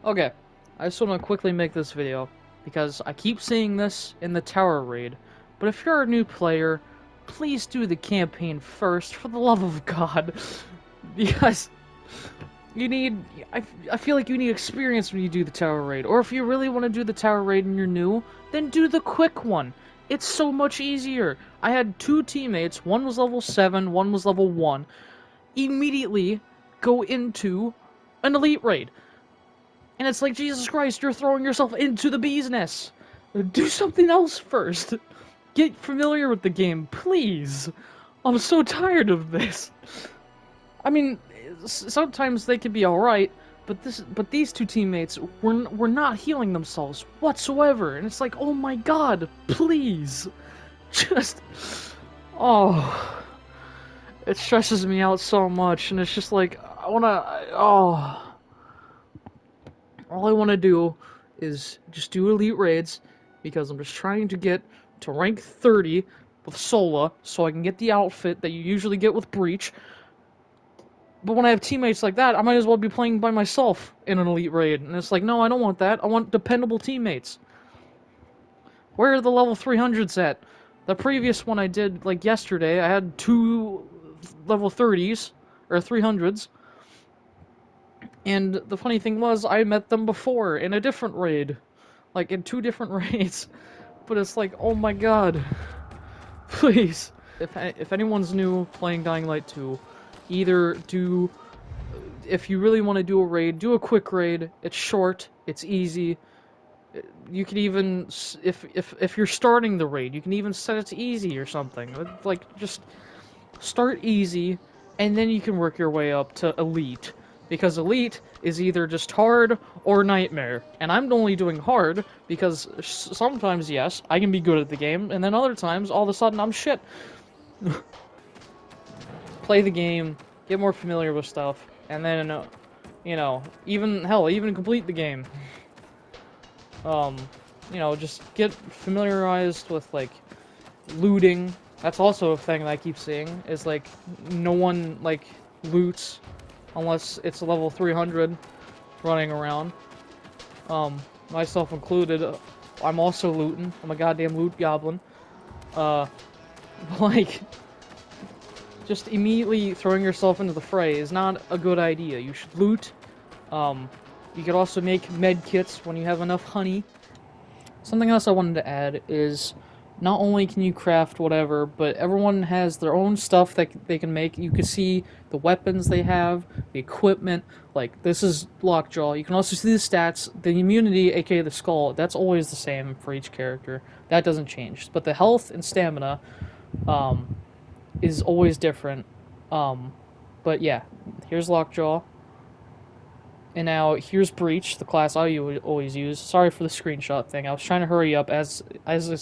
Okay, I just want to quickly make this video, because I keep seeing this in the tower raid, but if you're a new player, please do the campaign first, for the love of God, because you need, I feel like you need experience when you do the tower raid, or if you really want to do the tower raid and you're new, then do the quick one. It's so much easier. I had two teammates, one was level 7, one was level 1, immediately go into an elite raid. And it's like, Jesus Christ, you're throwing yourself into the bee's nest. Do something else first. Get familiar with the game, please. I'm so tired of this. I mean, sometimes they could be alright, but these two teammates were not healing themselves whatsoever. And it's like, oh my god, please. Just... Oh... It stresses me out so much, and it's just like, I wanna... Oh... All I want to do is just do elite raids, because I'm just trying to get to rank 30 with Sola, so I can get the outfit that you usually get with Breach. But when I have teammates like that, I might as well be playing by myself in an elite raid. And it's like, no, I don't want that. I want dependable teammates. Where are the level 300s at? The previous one I did, like, yesterday, I had 2 level 30s, or 300s. And the funny thing was, I met them before in a different raid. Like, in 2 different raids. But it's like, oh my god. Please. If anyone's new playing Dying Light 2, either do... If you really want to do a raid, do a quick raid. It's short, it's easy. You can even... If you're starting the raid, you can even set it to easy or something. Like, just start easy, and then you can work your way up to elite. Because elite is either just hard or nightmare. And I'm only doing hard because sometimes, yes, I can be good at the game, and then other times, all of a sudden, I'm shit. Play the game, get more familiar with stuff, and then, you know, even complete the game. You know, just get familiarized with, like, looting. That's also a thing that I keep seeing, is, like, no one, like, loots unless it's level 300 running around. Myself included, I'm also looting. I'm a goddamn loot goblin. Like, just immediately throwing yourself into the fray is not a good idea. You should loot. You could also make med kits when you have enough honey. Something else I wanted to add is, not only can you craft whatever, but everyone has their own stuff that they can make. You can see the weapons they have, the equipment, like, this is Lockjaw. You can also see the stats, the immunity, aka the skull, that's always the same for each character. That doesn't change. But the health and stamina, is always different. But yeah, here's Lockjaw. And now, here's Breach, the class I always use. Sorry for the screenshot thing. I was trying to hurry up, as it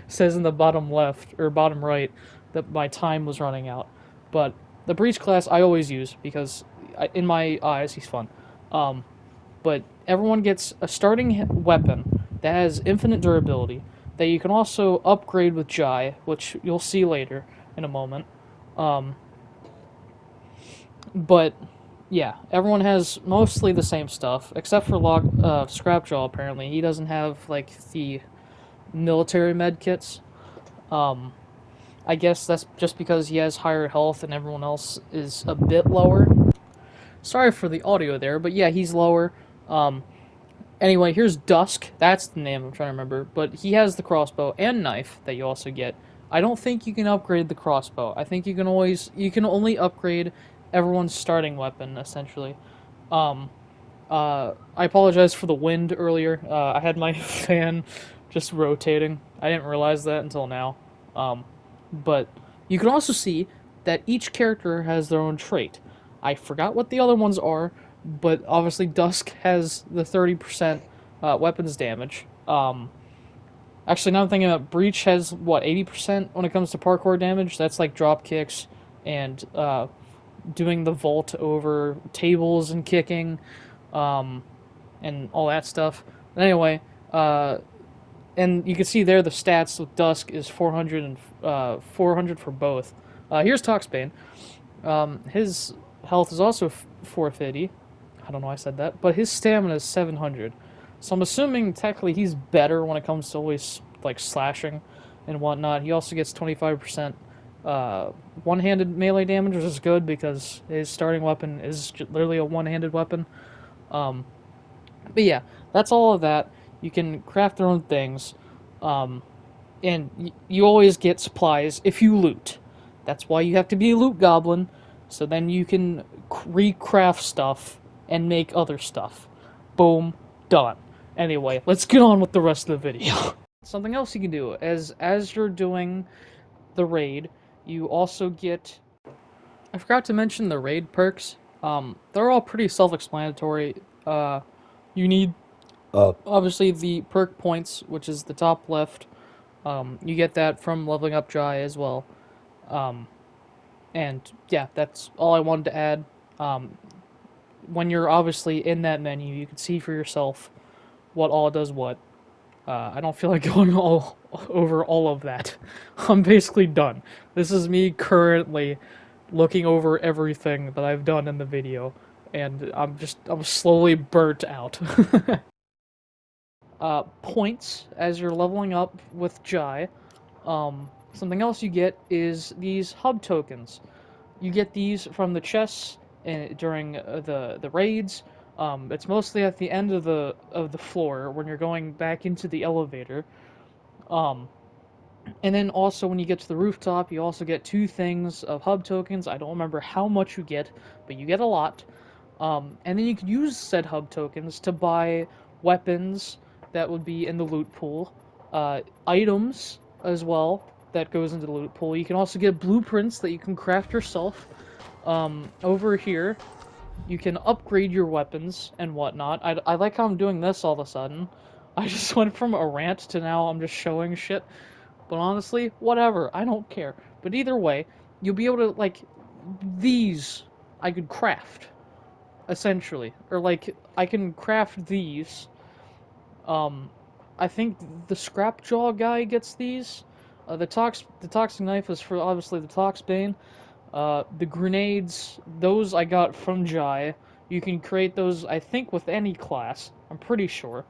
says in the bottom left, or bottom right, that my time was running out. But the Breach class I always use, because in my eyes, he's fun. But everyone gets a starting weapon that has infinite durability, that you can also upgrade with Jai, which you'll see later in a moment. But... yeah, everyone has mostly the same stuff, except for Scrapjaw, apparently. He doesn't have, like, the military med kits. I guess that's just because he has higher health and everyone else is a bit lower. Sorry for the audio there, but yeah, he's lower. Anyway, here's Dusk. That's the name I'm trying to remember. But he has the crossbow and knife that you also get. I don't think you can upgrade the crossbow. I think you can only upgrade everyone's starting weapon, essentially. I apologize for the wind earlier. I had my fan just rotating. I didn't realize that until now. But you can also see that each character has their own trait. I forgot what the other ones are, but obviously Dusk has the 30% weapons damage. Actually, now I'm thinking about Breach has, what, 80% when it comes to parkour damage? That's like drop kicks and doing the vault over tables and kicking, and all that stuff. But anyway, and you can see there the stats with Dusk is 400 and 400 for both. Here's Toxbane. His health is also 450, I don't know why I said that, but his stamina is 700. So I'm assuming technically he's better when it comes to always like slashing and whatnot. He also gets 25% one-handed melee damage, which is good because his starting weapon is literally a one-handed weapon. Um, but yeah, that's all of that. You can craft your own things, and you always get supplies if you loot. That's why you have to be a loot goblin, so then you can recraft stuff and make other stuff. Boom, done. Anyway, let's get on with the rest of the video. Something else you can do as you're doing the raid, you also get. I forgot to mention the raid perks. They're all pretty self-explanatory. You need obviously the perk points, which is the top left. You get that from leveling up Jai as well. And yeah, that's all I wanted to add. When you're obviously in that menu, you can see for yourself what all does what. I don't feel like going all over all of that. I'm basically done. This is me currently looking over everything that I've done in the video, and I'm slowly burnt out. Points as you're leveling up with Jai. Something else you get is these hub tokens. You get these from the chests during the raids. It's mostly at the end of the floor when you're going back into the elevator. And then also when you get to the rooftop, you also get 2 things of hub tokens. I don't remember how much you get, but you get a lot. And then you can use said hub tokens to buy weapons that would be in the loot pool, items as well that goes into the loot pool. You can also get blueprints that you can craft yourself. Over here, you can upgrade your weapons and whatnot. I like how I'm doing this all of a sudden. I just went from a rant to now I'm just showing shit. But honestly, whatever. I don't care. But either way, you'll be able to, like, these I could craft, essentially. Or, like, I can craft these. I think the Scrapjaw guy gets these. The Toxic Knife is for, obviously, the Toxbane. The grenades, those I got from Jai. You can create those, I think, with any class. I'm pretty sure.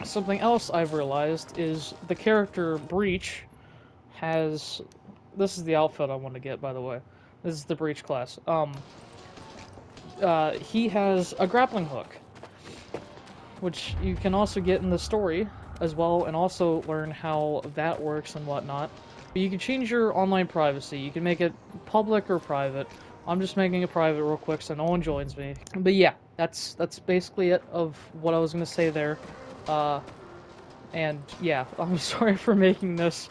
Something else I've realized is the character Breach has... This is the outfit I want to get, by the way. This is the Breach class. He has a grappling hook, which you can also get in the story as well, and also learn how that works and whatnot. You can change your online privacy. You can make it public or private. I'm just making it private real quick so no one joins me. But yeah, that's basically it of what I was going to say there. And yeah, I'm sorry for making this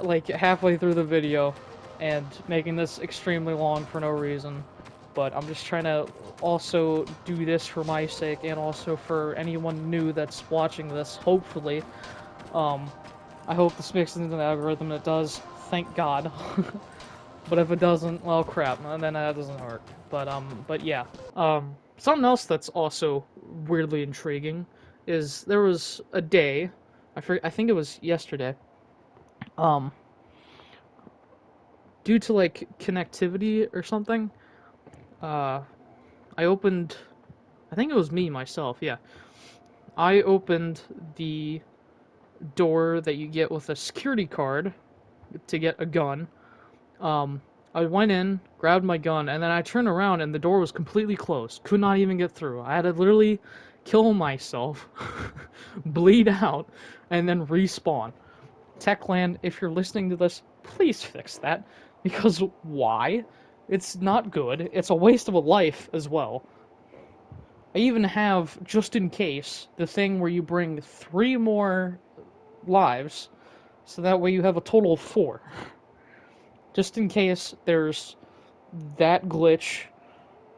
like halfway through the video and making this extremely long for no reason. But I'm just trying to also do this for my sake and also for anyone new that's watching this, hopefully. I hope this makes it into the algorithm, and it does, thank God. But if it doesn't, well, crap, then that doesn't hurt. But yeah. Something else that's also weirdly intriguing is there was a day, I think it was yesterday, due to, like, connectivity or something, I opened, I think it was me, myself, yeah. I opened the door that you get with a security card to get a gun. I went in, grabbed my gun, and then I turned around and the door was completely closed. Could not even get through. I had to literally kill myself, bleed out, and then respawn. Techland, if you're listening to this, please fix that. Because why? It's not good. It's a waste of a life as well. I even have, just in case, the thing where you bring 3 more lives, so that way you have a total of 4. Just in case there's that glitch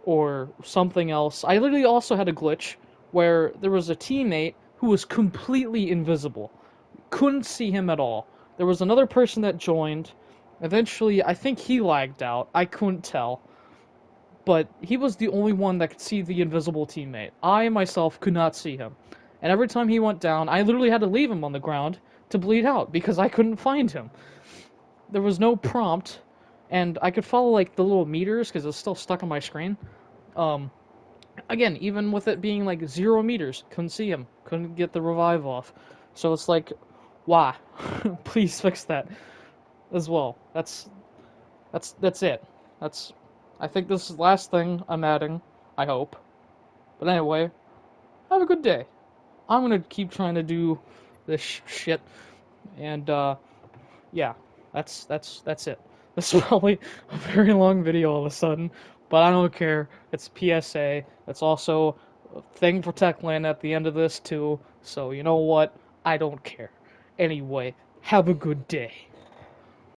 or something else. I literally also had a glitch where there was a teammate who was completely invisible. Couldn't see him at all. There was another person that joined. Eventually, I think he lagged out. I couldn't tell. But he was the only one that could see the invisible teammate. I, myself, could not see him. And every time he went down, I literally had to leave him on the ground to bleed out because I couldn't find him. There was no prompt, and I could follow, like, the little meters because it's still stuck on my screen. Again, even with it being like 0 meters, couldn't see him, couldn't get the revive off. So it's like, why? Please fix that as well. That's it. That's I think this is the last thing I'm adding. I hope. But anyway, have a good day. I'm gonna keep trying to do this shit, and yeah, that's it. This is probably a very long video all of a sudden, but I don't care. It's PSA. It's also a thing for Techland at the end of this too. So you know what? I don't care. Anyway, have a good day.